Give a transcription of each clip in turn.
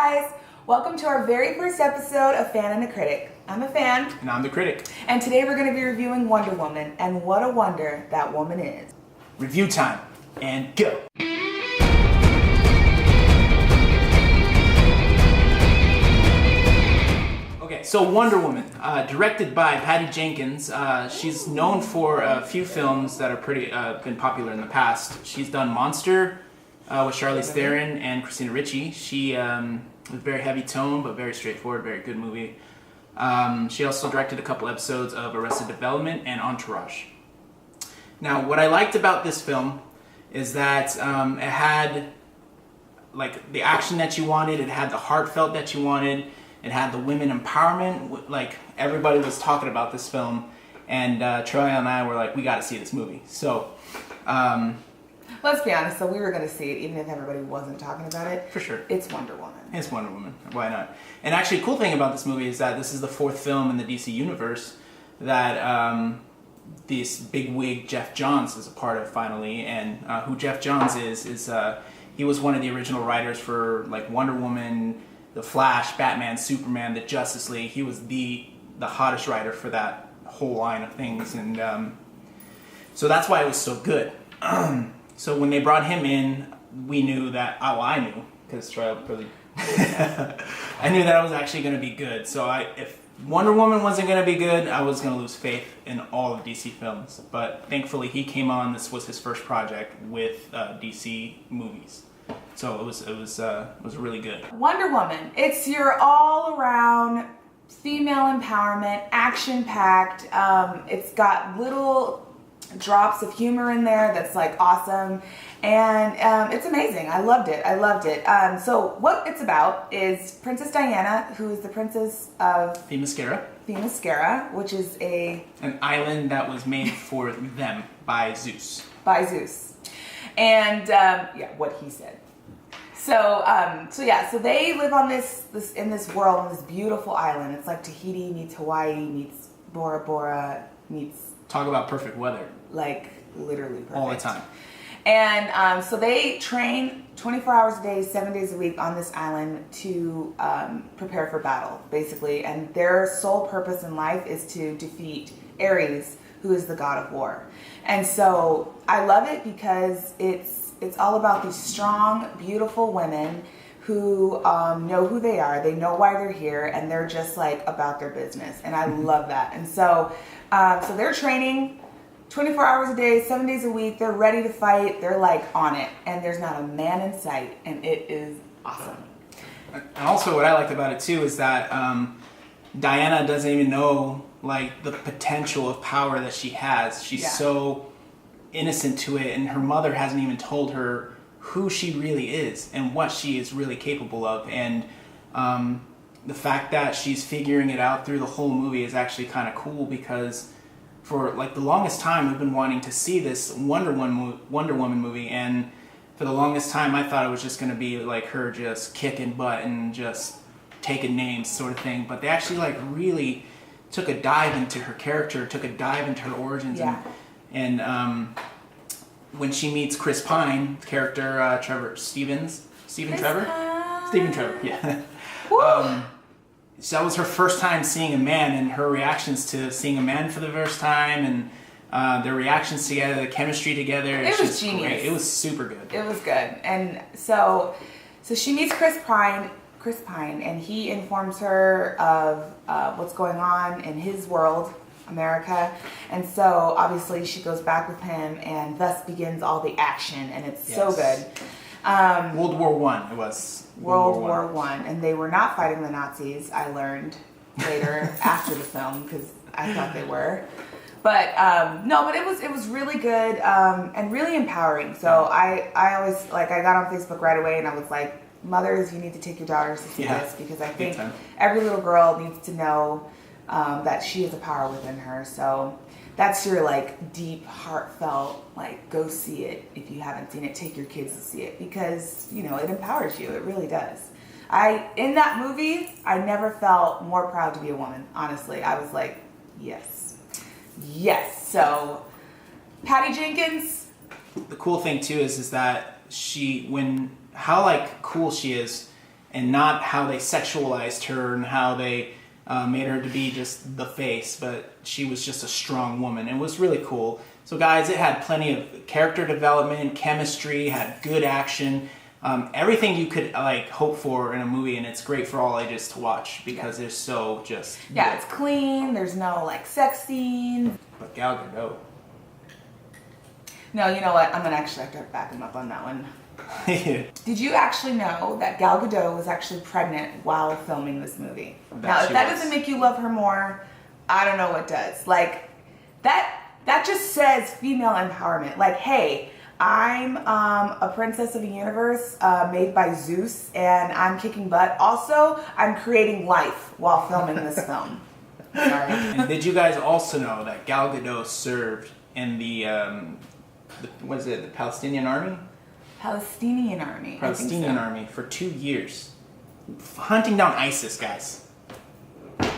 guys! Welcome to our very first episode of Fan and a Critic. I'm a fan. And I'm the critic. And today we're going to be reviewing Wonder Woman, and what a wonder that woman is. Review time, and go! Okay, so Wonder Woman, directed by Patty Jenkins. She's known for a few films that are been popular in the past. She's done Monster with Charlize Theron and Christina Ricci. She was very heavy tone, but very straightforward, very good movie. She also directed a couple episodes of Arrested Development and Entourage. Now, what I liked about this film is that it had like the action that you wanted, it had the heartfelt that you wanted, it had the women empowerment. Like, everybody was talking about this film, and Troy and I were like, we got to see this movie. So, let's be honest, so we were going to see it even if everybody wasn't talking about it. For sure. It's Wonder Woman. It's Wonder Woman. Why not? And actually, cool thing about this movie is that this is the fourth film in the DC universe that this bigwig Jeff Johns is a part of finally. And who Jeff Johns is he was one of the original writers for like Wonder Woman, The Flash, Batman, Superman, the Justice League. He was the hottest writer for that whole line of things, and so that's why it was so good. So when they brought him in, we knew that. Oh, I knew, because Troy really. I knew that it was actually going to be good. So if Wonder Woman wasn't going to be good, I was going to lose faith in all of DC films. But thankfully, he came on. This was his first project with DC movies. So it was really good. Wonder Woman. It's your all-around female empowerment, action-packed. It's got little drops of humor in there that's like awesome, and it's amazing. I loved it. So what it's about is Princess Diana, who is the princess of Themyscira, which is an island that was made for them by Zeus. And what he said. So they live on this in this world, on this beautiful island. It's like Tahiti meets Hawaii meets Bora Bora meets. Talk about perfect weather. Like literally perfect. All the time. And so they train 24 hours a day, 7 days a week on this island to prepare for battle, basically. And their sole purpose in life is to defeat Ares, who is the god of war. And so I love it because it's all about these strong, beautiful women who know who they are, they know why they're here, and they're just like about their business. And I love that. And so they're training 24 hours a day, 7 days a week. They're ready to fight. They're like on it, and there's not a man in sight, and it is awesome. And also, what I liked about it too is that Diana doesn't even know like the potential of power that she has. She's so innocent to it, and her mother hasn't even told her who she really is and what she is really capable of. And the fact that she's figuring it out through the whole movie is actually kind of cool, because for like the longest time we've been wanting to see this Wonder Woman movie, and for the longest time I thought it was just going to be like her just kicking butt and just taking names sort of thing. But they actually like really took a dive into her character, took a dive into her origins, and when she meets Chris Pine, the character Stephen Trevor, yeah. So that was her first time seeing a man, and her reactions to seeing a man for the first time, and their reactions together, the chemistry together. It was genius. Great. It was super good. It was good. And so she meets Chris Pine, and he informs her of what's going on in his world, America. And so obviously she goes back with him, and thus begins all the action, and it's so good. World War I, it was. World War I, and they were not fighting the Nazis, I learned later after the film, because I thought they were. But but it was really good, and really empowering. So I always, like, I got on Facebook right away, and I was like, mothers, you need to take your daughters to see this, because I think every little girl needs to know that she has a power within her. So that's your like deep, heartfelt, like, go see it. If you haven't seen it, take your kids to see it, because it empowers you. It really does. In that movie, I never felt more proud to be a woman. Honestly, I was like, yes. So Patty Jenkins. The cool thing too is that how like cool she is and not how they sexualized her and how they made her to be just the face, but she was just a strong woman. It was really cool. So guys, it had plenty of character development, chemistry, had good action, everything you could like hope for in a movie, and it's great for all ages to watch because they're so just yeah, it's clean. There's no like sex scene. But Gal Gadot. No, you know what? I'm gonna actually have to back him up on that one. Yeah. Did you actually know that Gal Gadot was actually pregnant while filming this movie? Now, if that doesn't make you love her more, I don't know what does. Like that just says female empowerment. Like, hey, I'm a princess of a universe made by Zeus, and I'm kicking butt. Also, I'm creating life while filming this film. Sorry. And did you guys also know that Gal Gadot served in the what is it, the Palestinian Army? Palestinian Army. Palestinian Army for 2 years. Hunting down ISIS, guys.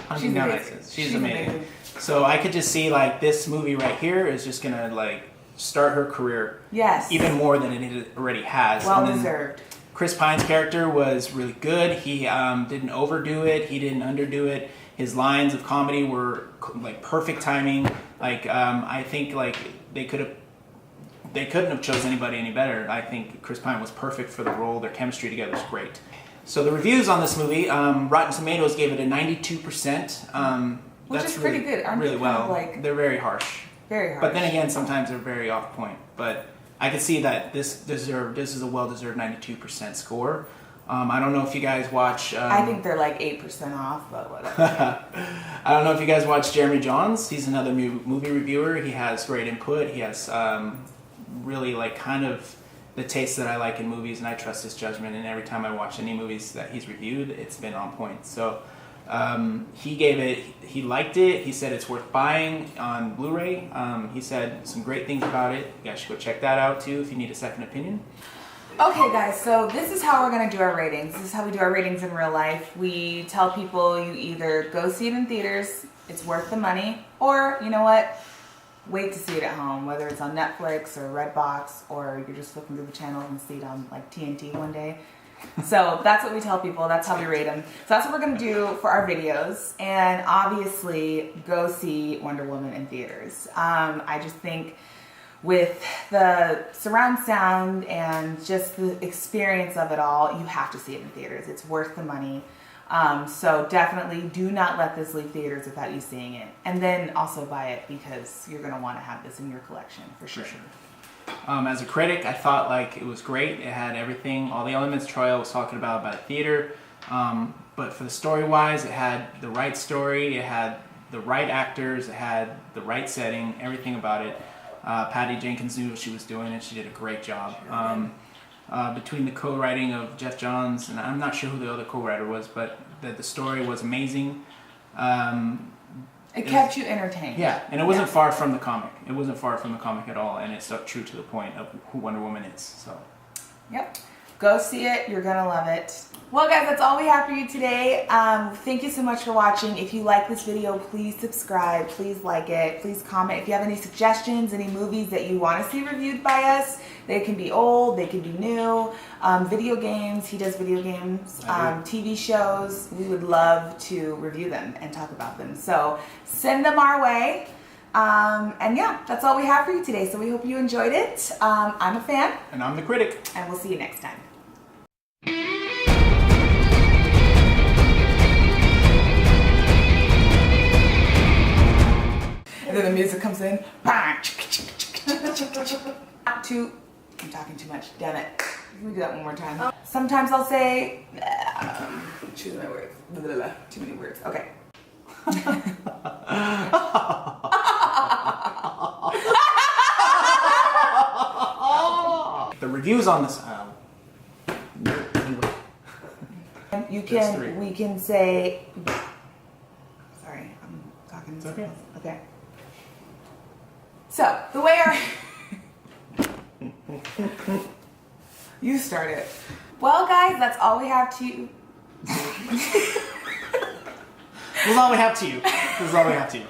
Hunting down ISIS. She's amazing. So I could just see like this movie right here is just gonna like start her career. Yes. Even more than it already has. Well deserved. Chris Pine's character was really good. He didn't overdo it. He didn't underdo it. His lines of comedy were like perfect timing. Like I think like they couldn't have chosen anybody any better. I think Chris Pine was perfect for the role. Their chemistry together was great. So the reviews on this movie, Rotten Tomatoes gave it a 92%. Which is pretty good. Aren't really they well. like they're very harsh. Very harsh. But then again, sometimes they're very off point. But I could see that this is a well-deserved 92% score. I don't know if you guys watch... I think they're like 8% off, but whatever. I don't know if you guys watch Jeremy Johns. He's another movie reviewer. He has great input. He has really like kind of the taste that I like in movies, and I trust his judgment. And every time I watch any movies that he's reviewed, it's been on point. So he liked it. He said it's worth buying on Blu-ray. He said some great things about it. You guys should go check that out too if you need a second opinion. Okay guys, so this is how we're going to do our ratings. This is how we do our ratings in real life. We tell people you either go see it in theaters, it's worth the money, or you know what, wait to see it at home, whether it's on Netflix or Redbox, or you're just flipping through the channel and see it on like TNT one day. So that's what we tell people, that's how we rate them. So that's what we're going to do for our videos, and obviously go see Wonder Woman in theaters. I just think with the surround sound and just the experience of it all, you have to see it in theaters. It's worth the money. So definitely do not let this leave theaters without you seeing it. And then also buy it because you're going to want to have this in your collection for sure. As a critic, I thought like it was great. It had everything, all the elements Troy was talking about theater. But for the story-wise, it had the right story, it had the right actors, it had the right setting, everything about it. Patty Jenkins knew what she was doing, and she did a great job. Between the co-writing of Jeff Johns, and I'm not sure who the other co-writer was, but the story was amazing. It kept you entertained. Yeah, and it wasn't far from the comic. It wasn't far from the comic at all, and it stuck true to the point of who Wonder Woman is. So. Yep. Go see it. You're going to love it. Well, guys, that's all we have for you today. Thank you so much for watching. If you like this video, please subscribe. Please like it. Please comment. If you have any suggestions, any movies that you want to see reviewed by us, they can be old, they can be new. Video games. He does video games. TV shows. We would love to review them and talk about them. So send them our way. And yeah, that's all we have for you today. So we hope you enjoyed it. I'm a fan. And I'm the critic. And we'll see you next time. And then the music comes in. I'm talking too much. Damn it. Let me do that one more time. Sometimes I'll say, choose my words. Blah, blah, blah. Too many words. Okay. The reviews on this. We can say. Sorry, I'm talking. It's okay. Okay. So the way our you start it. Well, guys, that's all we have to. This is all we have to you.